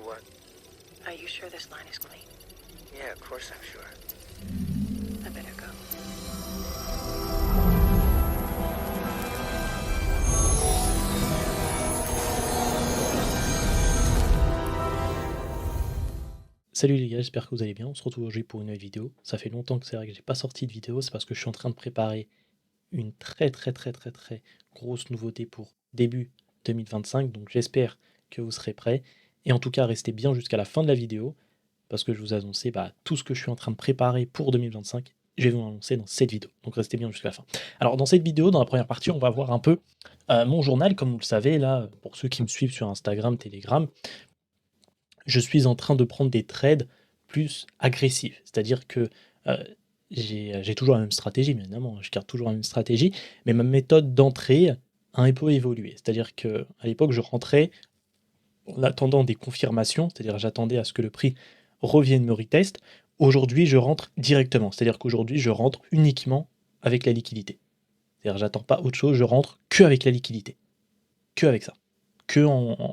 what? Are you sure this line is clean? Yeah, of course I'm sure. I better go. Salut les gars, j'espère que vous allez bien. On se retrouve aujourd'hui pour une nouvelle vidéo. Ça fait longtemps que c'est vrai que j'ai pas sorti de vidéo, c'est parce que je suis en train de préparer une très grosse nouveauté pour début 2025. Donc j'espère que vous serez prêts. Et en tout cas, restez bien jusqu'à la fin de la vidéo parce que je vous ai annoncé tout ce que je suis en train de préparer pour 2025. Je vais vous l'annoncer dans cette vidéo. Donc restez bien jusqu'à la fin. Alors dans cette vidéo, dans la première partie, on va voir un peu mon journal. Comme vous le savez, là, pour ceux qui me suivent sur Instagram, Telegram, je suis en train de prendre des trades plus agressifs. C'est-à-dire que j'ai toujours la même stratégie, bien évidemment, je garde toujours la même stratégie, mais ma méthode d'entrée a un peu évolué. C'est-à-dire qu'à l'époque, je rentrais en attendant des confirmations, c'est-à-dire j'attendais à ce que le prix revienne me retest. Aujourd'hui, je rentre directement. C'est-à-dire qu'aujourd'hui, je rentre uniquement avec la liquidité. C'est-à-dire j'attends pas autre chose, je rentre que avec la liquidité. Que avec ça.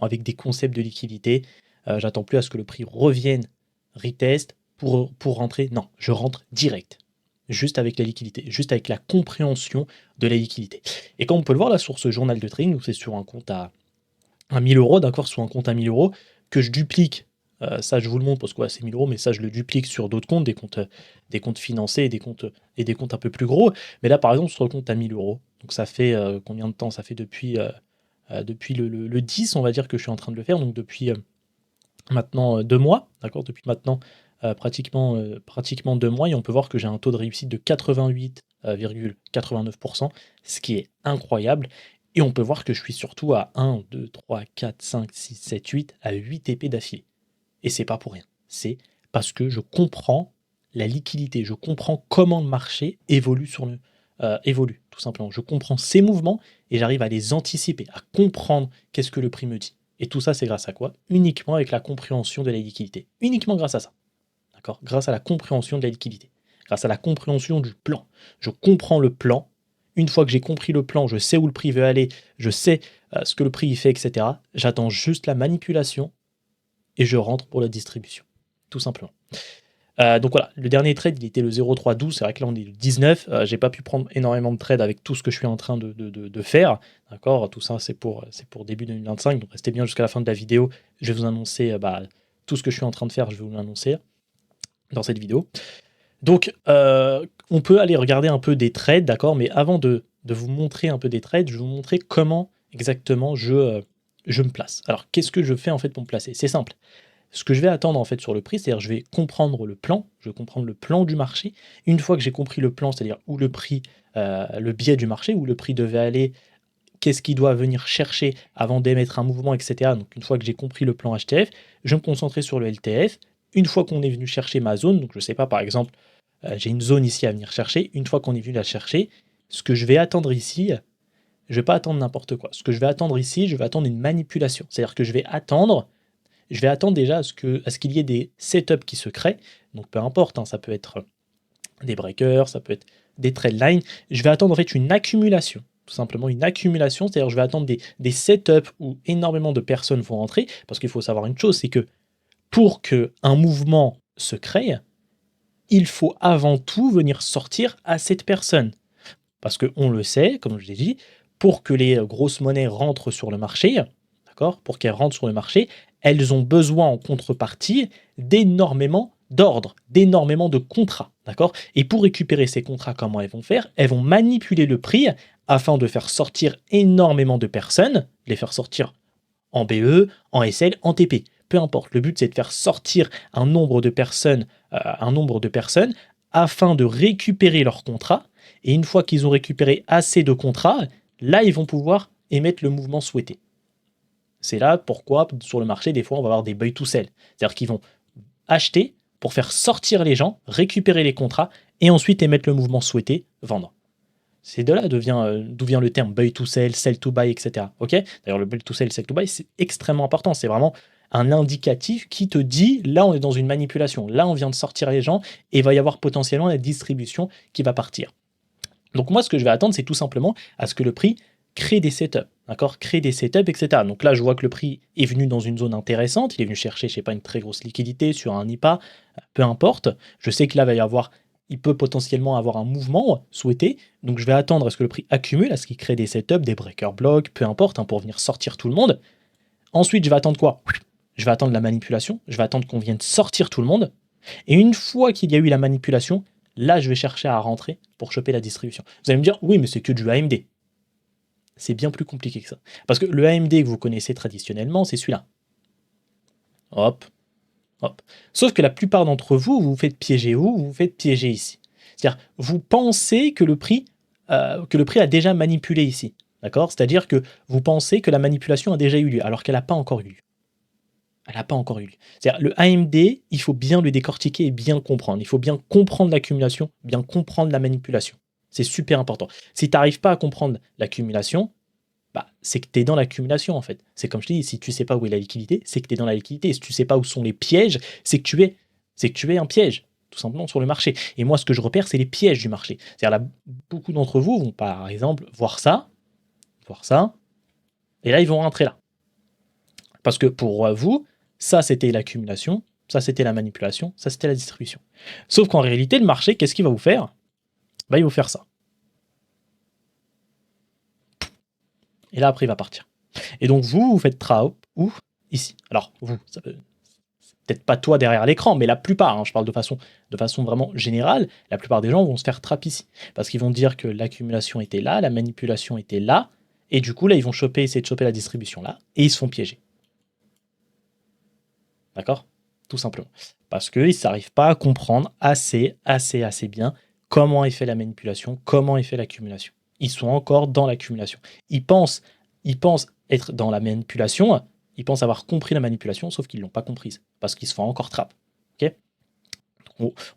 Avec des concepts de liquidité. J'attends plus à ce que le prix revienne, retest, pour rentrer. Non, je rentre direct. Juste avec la liquidité, juste avec la compréhension de la liquidité. Et comme on peut le voir là sur ce journal de trading, c'est sur un compte à 1000 euros, d'accord, sur un compte à 1000 euros, que je duplique. Ça, je vous le montre parce que c'est 1000 euros, mais ça, je le duplique sur d'autres comptes, des comptes financés et des comptes un peu plus gros. Mais là, par exemple, sur le compte à 1000 euros, donc ça fait combien de temps? Ça fait depuis le 10, on va dire, que je suis en train de le faire, donc depuis maintenant 2 mois, d'accord, depuis maintenant pratiquement 2 mois, et on peut voir que j'ai un taux de réussite de 88,89%, ce qui est incroyable. Et on peut voir que je suis surtout à 1, 2, 3, 4, 5, 6, 7, 8, à 8 TP d'affilée. Et c'est pas pour rien. C'est parce que je comprends la liquidité, je comprends comment le marché évolue évolue, tout simplement. Je comprends ces mouvements et j'arrive à les anticiper, à comprendre qu'est-ce que le prix me dit. Et tout ça, c'est grâce à quoi? Uniquement avec la compréhension de la liquidité. Uniquement grâce à ça. D'accord? Grâce à la compréhension de la liquidité. Grâce à la compréhension du plan. Je comprends le plan. Une fois que j'ai compris le plan, je sais où le prix veut aller, je sais ce que le prix y fait, etc. J'attends juste la manipulation et je rentre pour la distribution. Tout simplement. Donc voilà, le dernier trade, il était le 0,312. C'est vrai que là, on est le 19. J'ai pas pu prendre énormément de trades avec tout ce que je suis en train de faire. D'accord? Tout ça, c'est pour début 2025. Donc restez bien jusqu'à la fin de la vidéo. Je vais vous annoncer tout ce que je suis en train de faire. Je vais vous l'annoncer dans cette vidéo. Donc, on peut aller regarder un peu des trades, d'accord? Mais avant de vous montrer un peu des trades, je vais vous montrer comment exactement je me place. Alors, qu'est-ce que je fais en fait pour me placer? C'est simple. Ce que je vais attendre en fait sur le prix, c'est-à-dire je vais comprendre le plan, je vais comprendre le plan du marché. Une fois que j'ai compris le plan, c'est-à-dire où le prix, le biais du marché, où le prix devait aller, qu'est-ce qu'il doit venir chercher avant d'émettre un mouvement, etc. Donc une fois que j'ai compris le plan HTF, je vais me concentrer sur le LTF. Une fois qu'on est venu chercher ma zone, donc je ne sais pas, par exemple, j'ai une zone ici à venir chercher. Une fois qu'on est venu la chercher, ce que je vais attendre ici, je ne vais pas attendre n'importe quoi. Ce que je vais attendre ici, je vais attendre une manipulation. C'est-à-dire que je vais attendre déjà à ce qu'il y ait des setups qui se créent. Donc peu importe, hein, ça peut être des breakers, ça peut être des trade lines. Je vais attendre en fait une accumulation. Tout simplement une accumulation, c'est-à-dire je vais attendre des setups où énormément de personnes vont rentrer. Parce qu'il faut savoir une chose, c'est que pour qu'un mouvement se crée, il faut avant tout venir sortir à cette personne. Parce qu'on le sait, comme je l'ai dit, pour que les grosses monnaies rentrent sur le marché, d'accord, pour qu'elles rentrent sur le marché, elles ont besoin en contrepartie d'énormément d'ordres, d'énormément de contrats, d'accord? Et pour récupérer ces contrats, comment elles vont faire? Elles vont manipuler le prix afin de faire sortir énormément de personnes, les faire sortir en BE, en SL, en TP. Peu importe, le but c'est de faire sortir un nombre de personnes afin de récupérer leurs contrats. Et une fois qu'ils ont récupéré assez de contrats, là ils vont pouvoir émettre le mouvement souhaité. C'est là pourquoi sur le marché des fois on va avoir des buy to sell. C'est-à-dire qu'ils vont acheter pour faire sortir les gens, récupérer les contrats et ensuite émettre le mouvement souhaité, vendre. C'est de là d'où vient le terme buy to sell to buy, etc. Ok? D'ailleurs, le buy to sell to buy, c'est extrêmement important. C'est vraiment un indicatif qui te dit, là, on est dans une manipulation. Là, on vient de sortir les gens et il va y avoir potentiellement la distribution qui va partir. Donc moi, ce que je vais attendre, c'est tout simplement à ce que le prix créer des setups, d'accord? Créer des setups, etc. Donc là, je vois que le prix est venu dans une zone intéressante, il est venu chercher, je sais pas, une très grosse liquidité sur un IPA, peu importe. Je sais que là, il peut potentiellement avoir un mouvement souhaité, donc je vais attendre à ce que le prix accumule, à ce qu'il crée des setups, des breaker blocks, peu importe, hein, pour venir sortir tout le monde. Ensuite, je vais attendre quoi? Je vais attendre la manipulation, je vais attendre qu'on vienne sortir tout le monde, et une fois qu'il y a eu la manipulation, là, je vais chercher à rentrer pour choper la distribution. Vous allez me dire, oui, mais c'est que du AMD. C'est bien plus compliqué que ça. Parce que le AMD que vous connaissez traditionnellement, c'est celui-là. Hop, hop. Sauf que la plupart d'entre vous, vous vous faites piéger où? Vous vous faites piéger ici. C'est-à-dire, vous pensez que le prix a déjà manipulé ici. D'accord? C'est-à-dire que vous pensez que la manipulation a déjà eu lieu, alors qu'elle n'a pas encore eu lieu. Elle n'a pas encore eu lieu. C'est-à-dire, le AMD, il faut bien le décortiquer et bien le comprendre. Il faut bien comprendre l'accumulation, bien comprendre la manipulation. C'est super important. Si tu n'arrives pas à comprendre l'accumulation, bah, c'est que tu es dans l'accumulation en fait. C'est comme je te dis, si tu ne sais pas où est la liquidité, c'est que tu es dans la liquidité. Si tu ne sais pas où sont les pièges, c'est que tu es un piège, tout simplement, sur le marché. Et moi, ce que je repère, c'est les pièges du marché. C'est-à-dire là, beaucoup d'entre vous vont par exemple voir ça, et là, ils vont rentrer là. Parce que pour vous, ça, c'était l'accumulation, ça, c'était la manipulation, ça, c'était la distribution. Sauf qu'en réalité, le marché, qu'est-ce qu'il va vous faire? Bah, il va vous faire ça. Et là, après, il va partir. Et donc, vous faites trap ou ici. Alors, vous, ça peut... peut-être pas toi derrière l'écran, mais la plupart, hein, je parle de façon vraiment générale, la plupart des gens vont se faire trap ici. Parce qu'ils vont dire que l'accumulation était là, la manipulation était là, et du coup, là, ils vont essayer de choper la distribution là, et ils se font piéger. D'accord? Tout simplement. Parce qu'ils ne s'arrivent pas à comprendre assez bien comment est fait la manipulation, comment est fait l'accumulation. Ils sont encore dans l'accumulation. Ils pensent être dans la manipulation, ils pensent avoir compris la manipulation, sauf qu'ils ne l'ont pas comprise, parce qu'ils se font encore trap. Ok?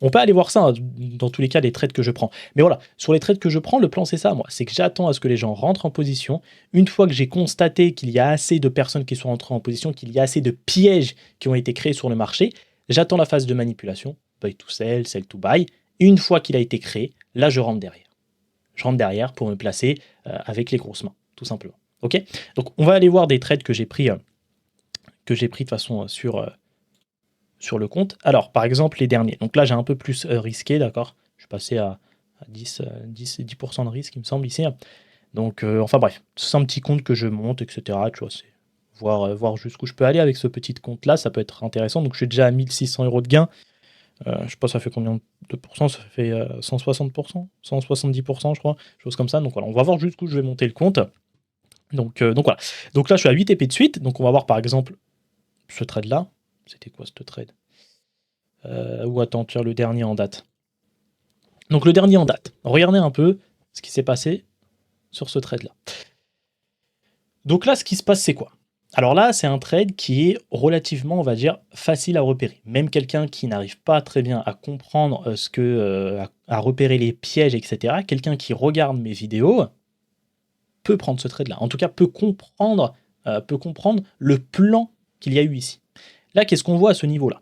On peut aller voir ça, hein, dans tous les cas, les trades que je prends. Mais voilà, sur les trades que je prends, le plan c'est ça, moi. C'est que j'attends à ce que les gens rentrent en position. Une fois que j'ai constaté qu'il y a assez de personnes qui sont rentrées en position, qu'il y a assez de pièges qui ont été créés sur le marché, j'attends la phase de manipulation, buy to sell, sell to buy. Une fois qu'il a été créé, là je rentre derrière. Je rentre derrière pour me placer avec les grosses mains, tout simplement. Ok? Donc on va aller voir des trades que j'ai pris de façon sur le compte. Alors, par exemple, les derniers. Donc là, j'ai un peu plus risqué, d'accord? Je suis passé à 10% de risque, il me semble, ici. Donc, enfin bref, c'est un petit compte que je monte, etc. Tu vois, c'est voir jusqu'où je peux aller avec ce petit compte-là, ça peut être intéressant. Donc, je suis déjà à 1600 € de gain. Je sais pas, ça fait combien de pourcents? Ça fait 160%, 170%, je crois, chose comme ça. Donc voilà, on va voir jusqu'où je vais monter le compte. Donc voilà. Donc là, je suis à 8 épées de suite. Donc on va voir par exemple ce trade-là. C'était quoi ce trade? Ou attends, tu as le dernier en date. Donc le dernier en date. Regardez un peu ce qui s'est passé sur ce trade-là. Donc là, ce qui se passe, c'est quoi? Alors là, c'est un trade qui est relativement, on va dire, facile à repérer. Même quelqu'un qui n'arrive pas très bien à comprendre à repérer les pièges, etc., quelqu'un qui regarde mes vidéos peut prendre ce trade-là. En tout cas, peut comprendre le plan qu'il y a eu ici. Là, qu'est-ce qu'on voit à ce niveau-là?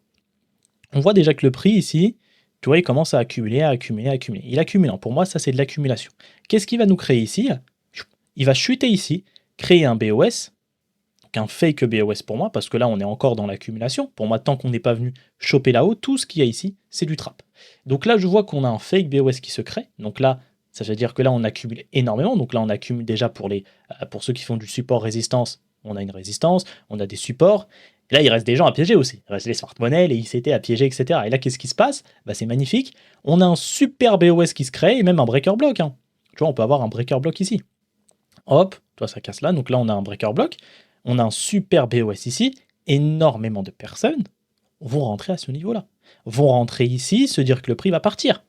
On voit déjà que le prix ici, tu vois, il commence à accumuler. Il accumule. Pour moi, ça, c'est de l'accumulation. Qu'est-ce qu'il va nous créer ici? Il va chuter ici, créer un BOS, donc un fake BOS pour moi, parce que là, on est encore dans l'accumulation. Pour moi, tant qu'on n'est pas venu choper là-haut, tout ce qu'il y a ici, c'est du trap. Donc là, je vois qu'on a un fake BOS qui se crée. Donc là, ça veut dire que là, on accumule énormément. Donc là, on accumule déjà pour ceux qui font du support résistance, on a une résistance, on a des supports. Et là, il reste des gens à piéger aussi. Il reste les smart money, les ICT à piéger, etc. Et là, qu'est-ce qui se passe? C'est magnifique. On a un super BOS qui se crée et même un breaker block. Hein. Tu vois, on peut avoir un breaker block ici. Hop, toi, ça casse là. Donc là, on a un breaker block. On a un super BOS ici. Énormément de personnes vont rentrer à ce niveau-là. Vont rentrer ici, se dire que le prix va partir.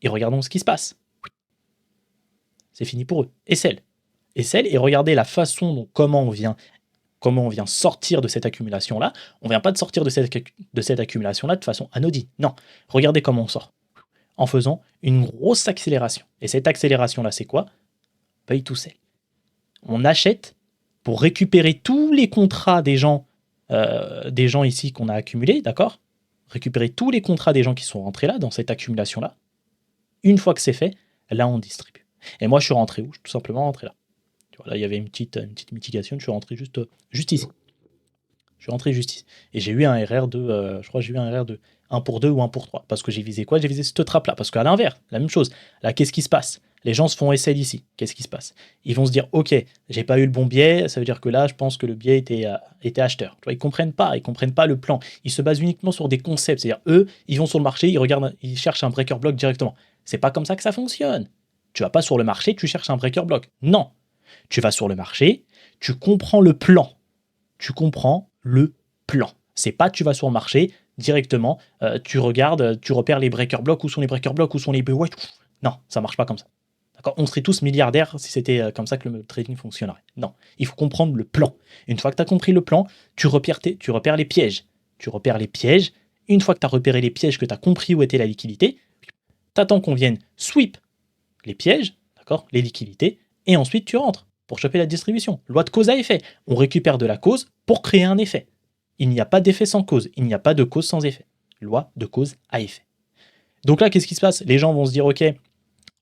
Et regardons ce qui se passe. C'est fini pour eux. Et regardez la façon dont comment on vient sortir de cette accumulation-là. On ne vient pas de sortir de cette accumulation-là de façon anodine. Non, regardez comment on sort. En faisant une grosse accélération. Et cette accélération-là, c'est quoi? Buy to sell. On achète pour récupérer tous les contrats des gens ici qu'on a accumulés, d'accord? Récupérer tous les contrats des gens qui sont rentrés là, dans cette accumulation-là. Une fois que c'est fait, là, on distribue. Et moi, je suis rentré où? Je suis tout simplement rentré là. Voilà, il y avait une petite mitigation. Je suis rentré juste ici. Je suis rentré juste ici. Et j'ai eu un RR de, je crois que j'ai eu un RR de 1 pour 2 ou 1 pour 3. Parce que j'ai visé quoi? J'ai visé cette trappe-là. Parce qu'à l'inverse, la même chose. Là, qu'est-ce qui se passe? Les gens se font SL ici. Qu'est-ce qui se passe? Ils vont se dire, ok, j'ai pas eu le bon biais. Ça veut dire que là, je pense que le biais était acheteur. Tu vois, ils comprennent pas le plan. Ils se basent uniquement sur des concepts. C'est-à-dire, eux, ils vont sur le marché, ils regardent, ils cherchent un breaker block directement. C'est pas comme ça que ça fonctionne. Tu vas pas sur le marché, tu cherches un breaker block. Non. Tu vas sur le marché, tu comprends le plan. Tu comprends le plan. C'est pas tu vas sur le marché directement, tu regardes, tu repères les breaker blocks, où sont les breaker blocks, où sont les BOS. Non, ça marche pas comme ça. D'accord, on serait tous milliardaires si c'était comme ça que le trading fonctionnerait. Non, il faut comprendre le plan. Une fois que tu as compris le plan, tu repères les pièges. Tu repères les pièges. Une fois que tu as repéré les pièges, que tu as compris où était la liquidité, tu attends qu'on vienne sweep les pièges, d'accord, les liquidités, et ensuite tu rentres pour choper la distribution. Loi de cause à effet. On récupère de la cause pour créer un effet. Il n'y a pas d'effet sans cause. Il n'y a pas de cause sans effet. Loi de cause à effet. Donc là, qu'est-ce qui se passe? Les gens vont se dire, ok,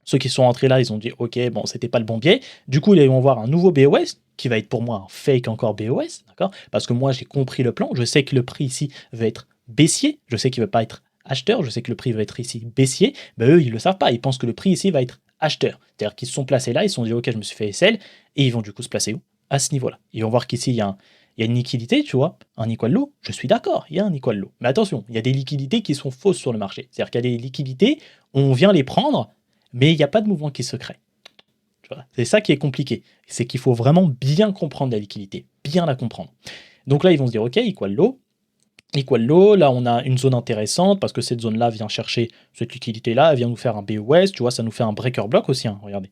ceux qui sont rentrés là, ils ont dit, ok, bon, c'était pas le bon biais. Du coup, ils vont voir un nouveau BOS qui va être pour moi un fake encore BOS, d'accord? Parce que moi, j'ai compris le plan. Je sais que le prix ici va être baissier. Je sais qu'il ne va pas être acheteur. Je sais que le prix va être ici baissier. Ben, eux, ils ne le savent pas. Ils pensent que le prix ici va être acheteur. C'est-à-dire qu'ils se sont placés là, ils se sont dit, ok, je me suis fait SL, et ils vont du coup se placer où? À ce niveau-là. Ils vont voir qu'ici, il y a une liquidité, tu vois, un equal low, je suis d'accord, il y a un equal low. Mais attention, il y a des liquidités qui sont fausses sur le marché. C'est-à-dire qu'il y a des liquidités, on vient les prendre, mais il n'y a pas de mouvement qui se crée. Tu vois, c'est ça qui est compliqué. C'est qu'il faut vraiment bien comprendre la liquidité, bien la comprendre. Donc là, ils vont se dire, ok, equal low, là on a une zone intéressante parce que cette zone-là vient chercher cette liquidité-là, elle vient nous faire un BOS, tu vois, ça nous fait un breaker block aussi, hein, regardez.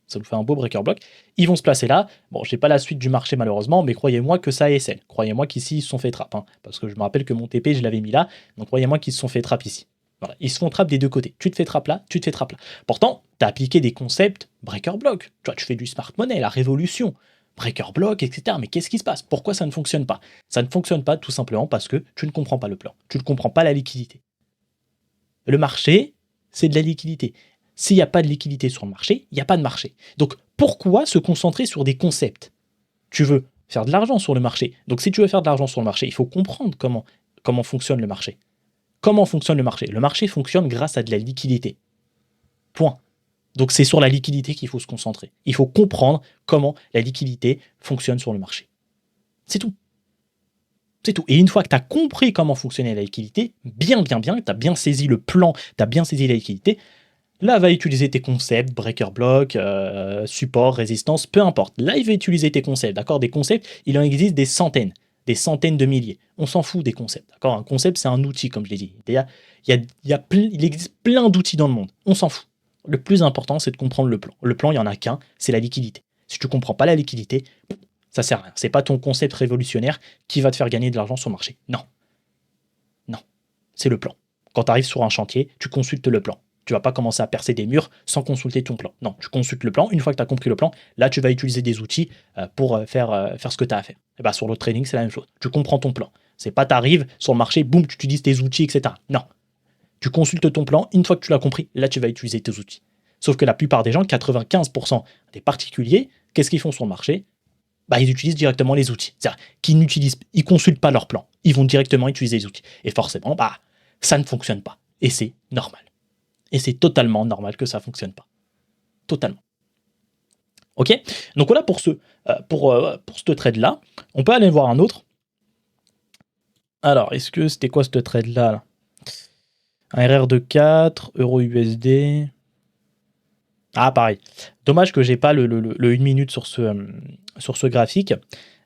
Ça nous fait un beau breaker block. Ils vont se placer là. Bon, j'ai pas la suite du marché malheureusement, mais croyez-moi que ça ASL. Croyez-moi qu'ici ils se sont fait trap, hein, parce que je me rappelle que mon TP je l'avais mis là, donc croyez-moi qu'ils se sont fait trap ici. Voilà, ils se font trap des deux côtés. Tu te fais trap là, tu te fais trap là. Pourtant, tu as appliqué des concepts breaker block. Tu vois, tu fais du smart money, la révolution, breaker block, etc. Mais qu'est-ce qui se passe? Pourquoi ça ne fonctionne pas? Ça ne fonctionne pas tout simplement parce que tu ne comprends pas le plan. Tu ne comprends pas la liquidité. Le marché, c'est de la liquidité. S'il n'y a pas de liquidité sur le marché, il n'y a pas de marché. Donc, pourquoi se concentrer sur des concepts? Tu veux faire de l'argent sur le marché. Donc, si tu veux faire de l'argent sur le marché, il faut comprendre comment fonctionne le marché. Comment fonctionne le marché? Le marché fonctionne grâce à de la liquidité. Point. Donc, c'est sur la liquidité qu'il faut se concentrer. Il faut comprendre comment la liquidité fonctionne sur le marché. C'est tout. C'est tout. Et une fois que tu as compris comment fonctionnait la liquidité, bien, tu as bien saisi le plan, tu as bien saisi la liquidité, là, va utiliser tes concepts, breaker block, support, résistance, peu importe. Là, il va utiliser tes concepts, d'accord? Des concepts, il en existe des centaines de milliers. On s'en fout des concepts, d'accord? Un concept, c'est un outil, comme je l'ai dit. Il existe plein d'outils dans le monde. On s'en fout. Le plus important, c'est de comprendre le plan. Le plan, il n'y en a qu'un, c'est la liquidité. Si tu ne comprends pas la liquidité, ça sert à rien. C'est pas ton concept révolutionnaire qui va te faire gagner de l'argent sur le marché. Non. Non. C'est le plan. Quand tu arrives sur un chantier, tu consultes le plan. Tu vas pas commencer à percer des murs sans consulter ton plan. Non, tu consultes le plan. Une fois que tu as compris le plan, là, tu vas utiliser des outils pour faire ce que tu as à faire. Et sur le trading, c'est la même chose. Tu comprends ton plan. C'est pas tu arrives sur le marché, boum, tu utilises tes outils, etc. Non. Tu consultes ton plan. Une fois que tu l'as compris, là, tu vas utiliser tes outils. Sauf que la plupart des gens, 95% des particuliers, qu'est-ce qu'ils font sur le marché? Ils utilisent directement les outils. C'est-à-dire ils consultent pas leur plan. Ils vont directement utiliser les outils. Et forcément, ça ne fonctionne pas. Et c'est normal. Et c'est totalement normal que ça ne fonctionne pas. Totalement. Ok? Donc voilà pour ce trade-là. On peut aller voir un autre. Alors, est-ce que c'était quoi ce trade-là là? Un RR de 4, Euro-USD. Ah, pareil. Dommage que j'ai pas le 1 minute sur ce graphique.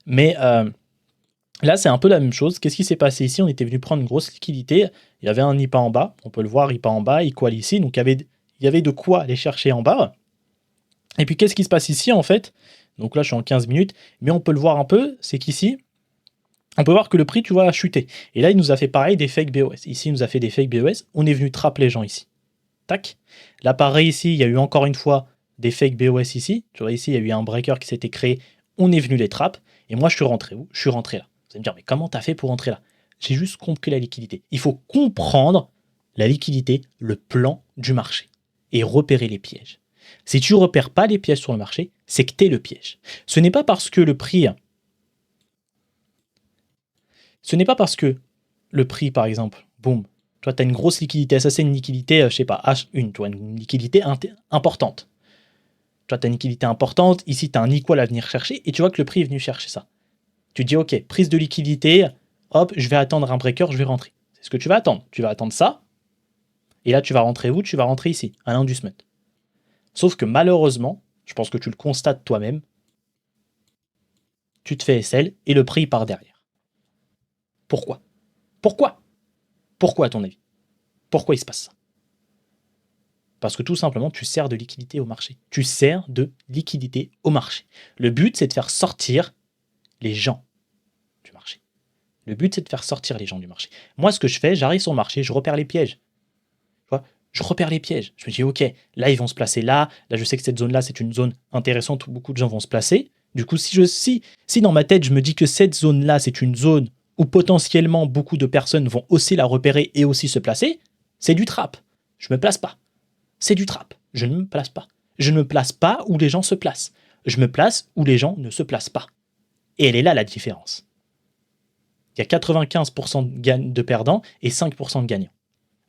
Mais là, c'est un peu la même chose. Qu'est-ce qui s'est passé ici? On était venu prendre une grosse liquidité. Il y avait un IPA en bas. On peut le voir, IPA en bas, equal ici. Donc, il y avait de quoi aller chercher en bas. Et puis, qu'est-ce qui se passe ici, en fait? Donc là, je suis en 15 minutes. Mais on peut le voir un peu. C'est qu'ici, on peut voir que le prix, tu vois, a chuté. Et là, il nous a fait pareil des fake BOS. Ici, il nous a fait des fake BOS. On est venu trapper les gens ici. Tac. Là, pareil, ici, il y a eu encore une fois des fake BOS ici. Tu vois, ici, il y a eu un breaker qui s'était créé. On est venu les trap. Et moi, je suis rentré où? Je suis rentré là. Vous allez me dire, mais comment tu as fait pour rentrer là? J'ai juste compris la liquidité. Il faut comprendre la liquidité, le plan du marché et repérer les pièges. Si tu repères pas les pièges sur le marché, c'est que tu es le piège. Ce n'est pas parce que le prix, par exemple, boum, toi, tu as une grosse liquidité. Ça, c'est une liquidité, je sais pas, H1, tu vois, une liquidité importante. Toi, tu as une liquidité importante. Ici, tu as un equal à venir chercher et tu vois que le prix est venu chercher ça. Tu dis, OK, prise de liquidité, hop, je vais attendre un breaker, je vais rentrer. C'est ce que tu vas attendre. Tu vas attendre ça. Et là, tu vas rentrer où? Tu vas rentrer ici, un inducement. Sauf que malheureusement, je pense que tu le constates toi-même, tu te fais SL et le prix part derrière. Pourquoi? Pourquoi à ton avis? Pourquoi il se passe ça? Parce que tout simplement, tu sers de liquidité au marché. Tu sers de liquidité au marché. Le but, c'est de faire sortir les gens du marché. Le but, c'est de faire sortir les gens du marché. Moi, ce que je fais, j'arrive sur le marché, je repère les pièges. Tu vois, je repère les pièges. Je me dis, OK, là, ils vont se placer là. Là, je sais que cette zone-là, c'est une zone intéressante où beaucoup de gens vont se placer. Du coup, si dans ma tête, je me dis que cette zone-là, c'est une zone où potentiellement beaucoup de personnes vont aussi la repérer et aussi se placer, c'est du trap. Je me place pas. C'est du trap. Je ne me place pas. Je ne me place pas où les gens se placent. Je me place où les gens ne se placent pas. Et elle est là la différence. Il y a 95% de perdants et 5% de gagnants.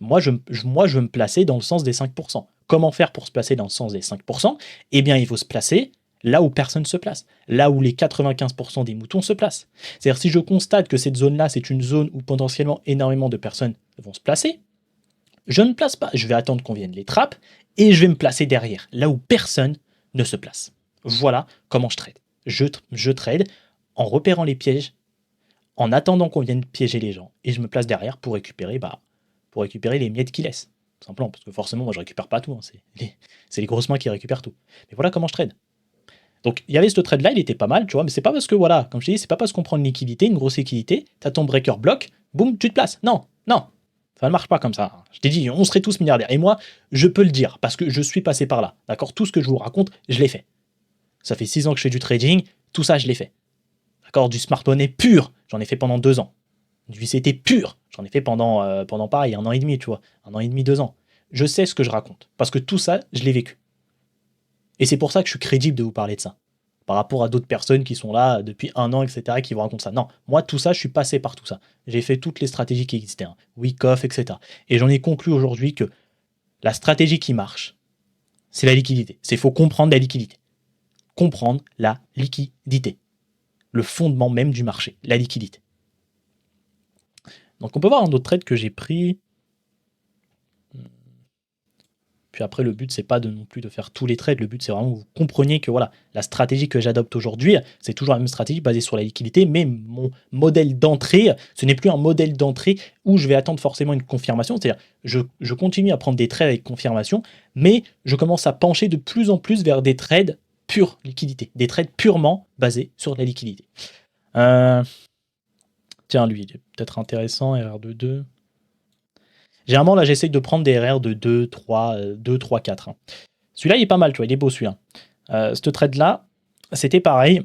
Moi, je veux me placer dans le sens des 5%. Comment faire pour se placer dans le sens des 5%? Eh bien, il faut se placer là où personne se place, là où les 95% des moutons se placent. C'est-à-dire, si je constate que cette zone-là, c'est une zone où potentiellement énormément de personnes vont se placer, je ne place pas. Je vais attendre qu'on vienne les trappes et je vais me placer derrière, là où personne ne se place. Voilà comment je trade. Je trade en repérant les pièges, en attendant qu'on vienne piéger les gens, et je me place derrière pour récupérer les miettes qu'ils laissent. Tout simplement, parce que forcément, moi, je récupère pas tout. Hein. C'est les grosses mains qui récupèrent tout. Mais voilà comment je trade. Donc, il y avait ce trade-là, il était pas mal, tu vois, mais c'est pas parce que, voilà, comme je te dis, c'est pas parce qu'on prend une liquidité, une grosse liquidité, t'as ton breaker bloc, boum, tu te places. Non. Ça ne marche pas comme ça. Je t'ai dit, on serait tous milliardaires. Et moi, je peux le dire, parce que je suis passé par là. D'accord? Tout ce que je vous raconte, je l'ai fait. Ça fait 6 ans que je fais du trading, tout ça, je l'ai fait. D'accord? Du smart money pur, j'en ai fait pendant 2 ans. Du CT pur, j'en ai fait pendant pareil, 1 an et demi, tu vois. 1 an et demi, 2 ans. Je sais ce que je raconte, parce que tout ça, je l'ai vécu. Et c'est pour ça que je suis crédible de vous parler de ça. Par rapport à d'autres personnes qui sont là depuis 1 an, etc., qui vous racontent ça. Non, moi, tout ça, je suis passé par tout ça. J'ai fait toutes les stratégies qui existaient, hein. Week off, etc. Et j'en ai conclu aujourd'hui que la stratégie qui marche, c'est la liquidité. Il faut comprendre la liquidité. Comprendre la liquidité. Le fondement même du marché, la liquidité. Donc on peut voir un autre trade que j'ai pris. Puis après, le but, c'est pas non plus de faire tous les trades. Le but, c'est vraiment que vous compreniez que voilà, la stratégie que j'adopte aujourd'hui, c'est toujours la même stratégie basée sur la liquidité, mais mon modèle d'entrée, ce n'est plus un modèle d'entrée où je vais attendre forcément une confirmation. C'est-à-dire, je continue à prendre des trades avec confirmation, mais je commence à pencher de plus en plus vers des trades pure liquidité, des trades purement basés sur la liquidité. Tiens, lui, il est peut-être intéressant, RR de 2. Généralement, là, j'essaye de prendre des RR de 2, 3, 4. Hein. Celui-là, il est pas mal, tu vois, il est beau, celui-là. Ce trade-là, c'était pareil.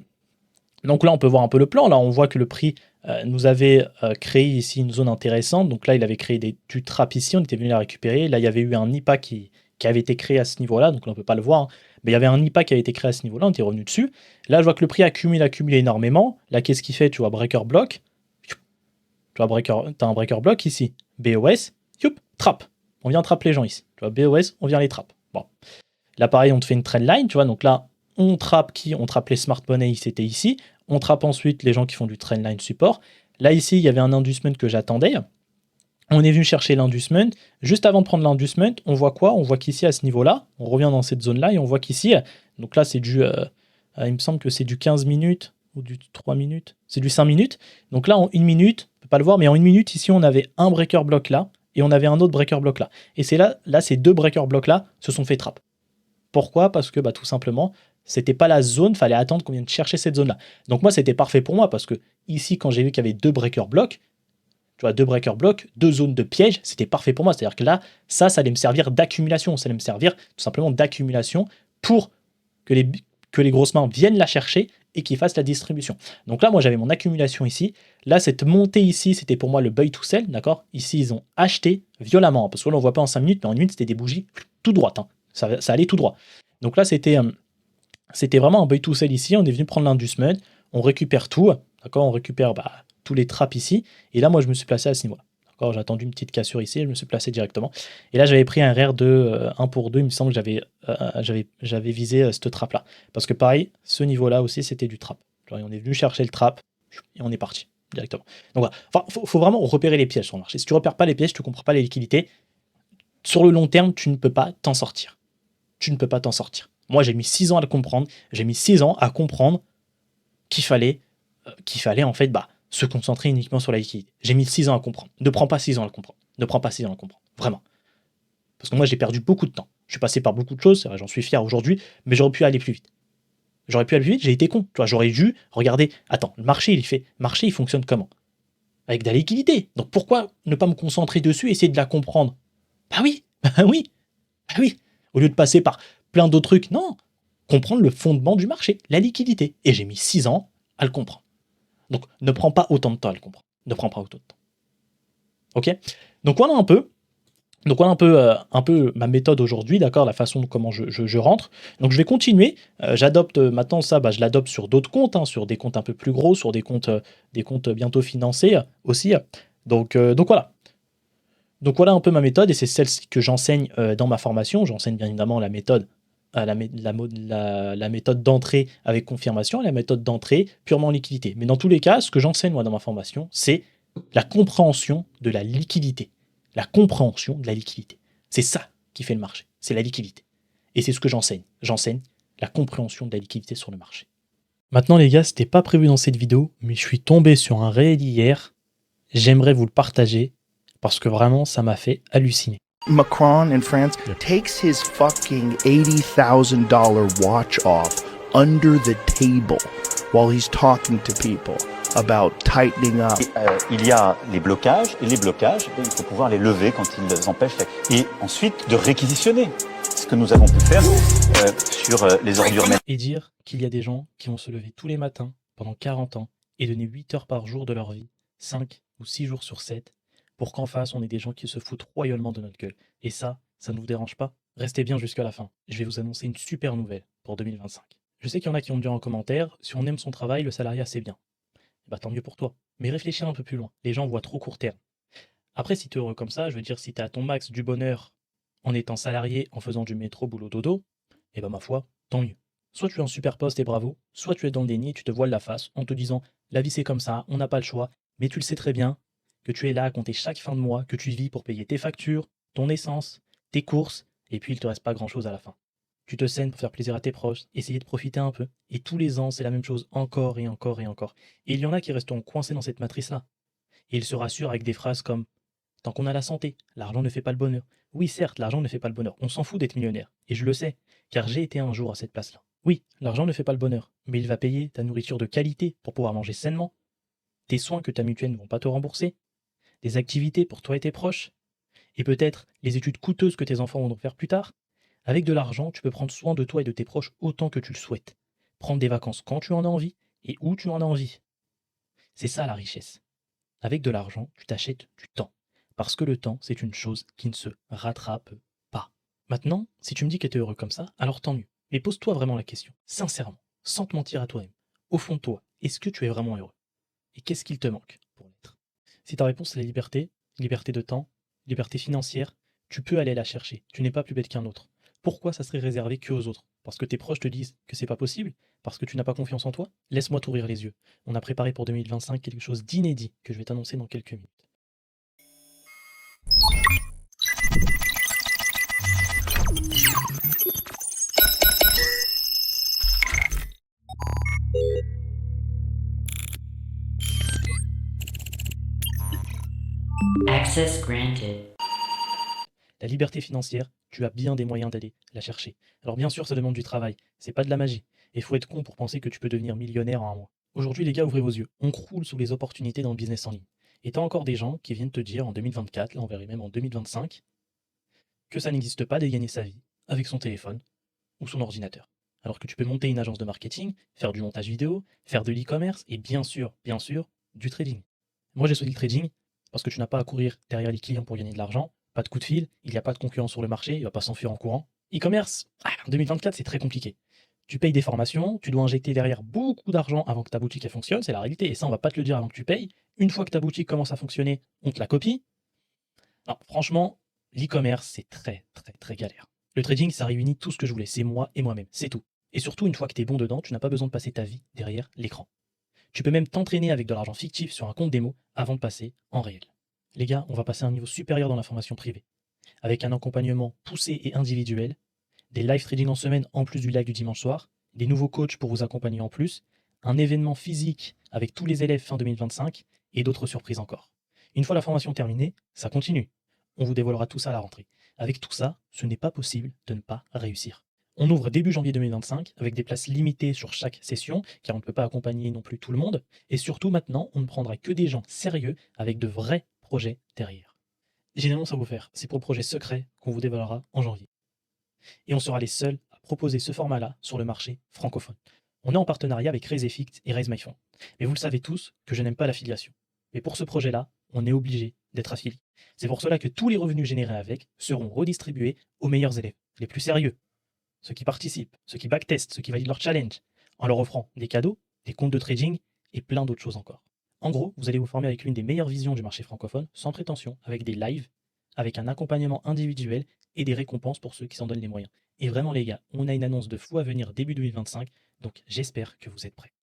Donc là, on peut voir un peu le plan. Là, on voit que le prix nous avait créé ici une zone intéressante. Donc là, il avait créé du trap ici, on était venu la récupérer. Là, il y avait eu un NIPA qui avait été créé à ce niveau-là, donc là, on ne peut pas le voir. Hein. Mais il y avait un NIPA qui avait été créé à ce niveau-là, on était revenu dessus. Là, je vois que le prix accumule énormément. Là, qu'est-ce qu'il fait? Tu vois, breaker block. Tu vois, t'as un breaker block ici. BOS. Youp, trap. On vient trap les gens ici. Tu vois, BOS, on vient les trap. Bon. Là, pareil, on te fait une trendline, tu vois. Donc là, on trappe qui? On trappe les smart money, c'était ici. On trappe ensuite les gens qui font du trendline support. Là, ici, il y avait un inducement que j'attendais. On est venu chercher l'inducement. Juste avant de prendre l'inducement, on voit quoi? On voit qu'ici, à ce niveau-là, on revient dans cette zone-là et on voit qu'ici, donc là, c'est du, il me semble que c'est du 15 minutes ou du 3 minutes. C'est du 5 minutes. Donc là, en 1 minute, on ne peut pas le voir, mais en 1 minute, ici, on avait un breaker block là et on avait un autre breaker block là. Et c'est là, ces deux breaker blocks là se sont fait trap. Pourquoi? Parce que tout simplement, c'était pas la zone, fallait attendre qu'on vienne chercher cette zone-là. Donc moi, c'était parfait pour moi parce que ici, quand j'ai vu qu'il y avait deux breaker blocks, tu vois, deux breaker blocks, deux zones de piège, c'était parfait pour moi. C'est-à-dire que là, ça allait me servir d'accumulation. Ça allait me servir tout simplement d'accumulation pour que les grosses mains viennent la chercher et qu'ils fassent la distribution. Donc là, moi, j'avais mon accumulation ici. Là, cette montée ici, c'était pour moi le buy to sell, d'accord? Ici, ils ont acheté violemment, parce que là, on ne voit pas en 5 minutes, mais en 1 minute, c'était des bougies tout droites. Hein. Ça allait tout droit. Donc là, c'était vraiment un buy to sell ici. On est venu prendre l'Indus-Med, on récupère tout, d'accord, on récupère tous les traps ici. Et là, moi, je me suis placé à ce niveau-là. D'accord, j'ai attendu une petite cassure ici, je me suis placé directement. Et là, j'avais pris un RR de 1 pour 2. Il me semble que j'avais visé cette trap-là. Parce que pareil, ce niveau-là aussi, c'était du trap. Genre, on est venu chercher le trap et on est parti directement. Donc voilà, enfin, faut vraiment repérer les pièges sur le marché. Si tu repères pas les pièges, tu ne comprends pas les liquidités, sur le long terme, tu ne peux pas t'en sortir. Tu ne peux pas t'en sortir. Moi, j'ai mis 6 ans à le comprendre. J'ai mis 6 ans à comprendre qu'il fallait en fait se concentrer uniquement sur la liquidité. J'ai mis 6 ans à comprendre. Ne prends pas 6 ans à le comprendre. Ne prends pas 6 ans à le comprendre. Vraiment. Parce que moi, j'ai perdu beaucoup de temps. Je suis passé par beaucoup de choses, c'est vrai, j'en suis fier aujourd'hui, mais j'aurais pu aller plus vite. J'ai été con. Tu vois, j'aurais dû regarder. Attends, le marché, il fonctionne comment? Avec de la liquidité. Donc pourquoi ne pas me concentrer dessus et essayer de la comprendre? Bah oui, bah oui, bah oui. Au lieu de passer par plein d'autres trucs, non. Comprendre le fondement du marché, la liquidité. Et j'ai mis 6 ans à le comprendre. Donc ne prends pas autant de temps à le comprendre. Ne prends pas autant de temps. Ok? Donc voilà un peu. Un peu ma méthode aujourd'hui, d'accord, la façon dont comment je rentre. Donc je vais continuer. J'adopte maintenant ça, je l'adopte sur d'autres comptes, hein, sur des comptes un peu plus gros, sur des comptes bientôt financés aussi. Donc voilà. Donc voilà un peu ma méthode et c'est celle que j'enseigne dans ma formation. J'enseigne bien évidemment la méthode, la méthode d'entrée avec confirmation, la méthode d'entrée purement en liquidité. Mais dans tous les cas, ce que j'enseigne moi dans ma formation, c'est la compréhension de la liquidité. La compréhension de la liquidité. C'est ça qui fait le marché, c'est la liquidité. Et c'est ce que j'enseigne. J'enseigne la compréhension de la liquidité sur le marché. Maintenant les gars, c'était pas prévu dans cette vidéo, mais je suis tombé sur un réel hier. J'aimerais vous le partager parce que vraiment ça m'a fait halluciner. Macron in France takes his fucking $80,000 watch off under the table while he's talking to people about tightening up. Il y a les blocages, et les blocages, il faut pouvoir les lever quand ils empêchent. Et ensuite, de réquisitionner. Ce que nous avons pu faire sur les ordures. Et dire qu'il y a des gens qui vont se lever tous les matins pendant 40 ans et donner 8 heures par jour de leur vie, 5 ou 6 jours sur 7, pour qu'en face, on ait des gens qui se foutent royalement de notre gueule. Et ça ne vous dérange pas? Restez bien jusqu'à la fin. Je vais vous annoncer une super nouvelle pour 2025. Je sais qu'il y en a qui ont dit en commentaire, si on aime son travail, le salariat c'est bien. Tant mieux pour toi. Mais réfléchis un peu plus loin. Les gens voient trop court terme. Après, si tu es heureux comme ça, je veux dire, si tu es à ton max du bonheur en étant salarié, en faisant du métro, boulot, dodo, ma foi, tant mieux. Soit tu es en super poste et bravo, soit tu es dans le déni et tu te voiles la face en te disant, la vie c'est comme ça, on n'a pas le choix, mais tu le sais très bien, que tu es là à compter chaque fin de mois, que tu vis pour payer tes factures, ton essence, tes courses, et puis il te reste pas grand chose à la fin. Tu te saignes pour faire plaisir à tes proches, essayer de profiter un peu. Et tous les ans, c'est la même chose, encore et encore et encore. Et il y en a qui resteront coincés dans cette matrice-là. Et ils se rassurent avec des phrases comme « Tant qu'on a la santé, l'argent ne fait pas le bonheur. » Oui, certes, l'argent ne fait pas le bonheur. On s'en fout d'être millionnaire. Et je le sais, car j'ai été un jour à cette place-là. Oui, l'argent ne fait pas le bonheur, mais il va payer ta nourriture de qualité pour pouvoir manger sainement, tes soins que ta mutuelle ne vont pas te rembourser, des activités pour toi et tes proches, et peut-être les études coûteuses que tes enfants vont faire plus tard. Avec de l'argent, tu peux prendre soin de toi et de tes proches autant que tu le souhaites. Prendre des vacances quand tu en as envie et où tu en as envie. C'est ça la richesse. Avec de l'argent, tu t'achètes du temps. Parce que le temps, c'est une chose qui ne se rattrape pas. Maintenant, si tu me dis que tu es heureux comme ça, alors tant mieux. Mais pose-toi vraiment la question, sincèrement, sans te mentir à toi-même. Au fond de toi, est-ce que tu es vraiment heureux? Et qu'est-ce qu'il te manque pour l'être? Si ta réponse est la liberté de temps, liberté financière, tu peux aller la chercher. Tu n'es pas plus bête qu'un autre. Pourquoi ça serait réservé qu'aux autres? Parce que tes proches te disent que c'est pas possible? Parce que tu n'as pas confiance en toi? Laisse-moi t'ouvrir les yeux. On a préparé pour 2025 quelque chose d'inédit que je vais t'annoncer dans quelques minutes. Access granted. La liberté financière, tu as bien des moyens d'aller la chercher. Alors bien sûr, ça demande du travail, c'est pas de la magie. Et faut être con pour penser que tu peux devenir millionnaire en un mois. Aujourd'hui, les gars, ouvrez vos yeux. On croule sous les opportunités dans le business en ligne. Et t'as encore des gens qui viennent te dire en 2024, là on verrait même en 2025, que ça n'existe pas de gagner sa vie avec son téléphone ou son ordinateur. Alors que tu peux monter une agence de marketing, faire du montage vidéo, faire de l'e-commerce et bien sûr, du trading. Moi j'ai choisi le trading parce que tu n'as pas à courir derrière les clients pour gagner de l'argent. Pas de coup de fil, il n'y a pas de concurrent sur le marché, il ne va pas s'enfuir en courant. E-commerce, en 2024, c'est très compliqué. Tu payes des formations, tu dois injecter derrière beaucoup d'argent avant que ta boutique elle fonctionne, c'est la réalité. Et ça, on va pas te le dire avant que tu payes. Une fois que ta boutique commence à fonctionner, on te la copie. Non, franchement, l'e-commerce, c'est très, très, très galère. Le trading, ça réunit tout ce que je voulais. C'est moi et moi-même, c'est tout. Et surtout, une fois que tu es bon dedans, tu n'as pas besoin de passer ta vie derrière l'écran. Tu peux même t'entraîner avec de l'argent fictif sur un compte démo avant de passer en réel. Les gars, on va passer à un niveau supérieur dans la formation privée, avec un accompagnement poussé et individuel, des live trading en semaine en plus du live du dimanche soir, des nouveaux coachs pour vous accompagner en plus, un événement physique avec tous les élèves fin 2025 et d'autres surprises encore. Une fois la formation terminée, ça continue. On vous dévoilera tout ça à la rentrée. Avec tout ça, ce n'est pas possible de ne pas réussir. On ouvre début janvier 2025 avec des places limitées sur chaque session, car on ne peut pas accompagner non plus tout le monde. Et surtout maintenant, on ne prendra que des gens sérieux avec de vrais projets derrière. J'ai une annonce à vous faire, c'est pour le projet secret qu'on vous dévoilera en janvier. Et on sera les seuls à proposer ce format-là sur le marché francophone. On est en partenariat avec RaiseFX et RaiseMyFond. Mais vous le savez tous que je n'aime pas l'affiliation. Mais pour ce projet-là, on est obligé d'être affilié. C'est pour cela que tous les revenus générés avec seront redistribués aux meilleurs élèves, les plus sérieux, ceux qui participent, ceux qui backtestent, ceux qui valident leur challenge, en leur offrant des cadeaux, des comptes de trading et plein d'autres choses encore. En gros, vous allez vous former avec l'une des meilleures visions du marché francophone, sans prétention, avec des lives, avec un accompagnement individuel et des récompenses pour ceux qui s'en donnent les moyens. Et vraiment les gars, on a une annonce de fou à venir début 2025, donc j'espère que vous êtes prêts.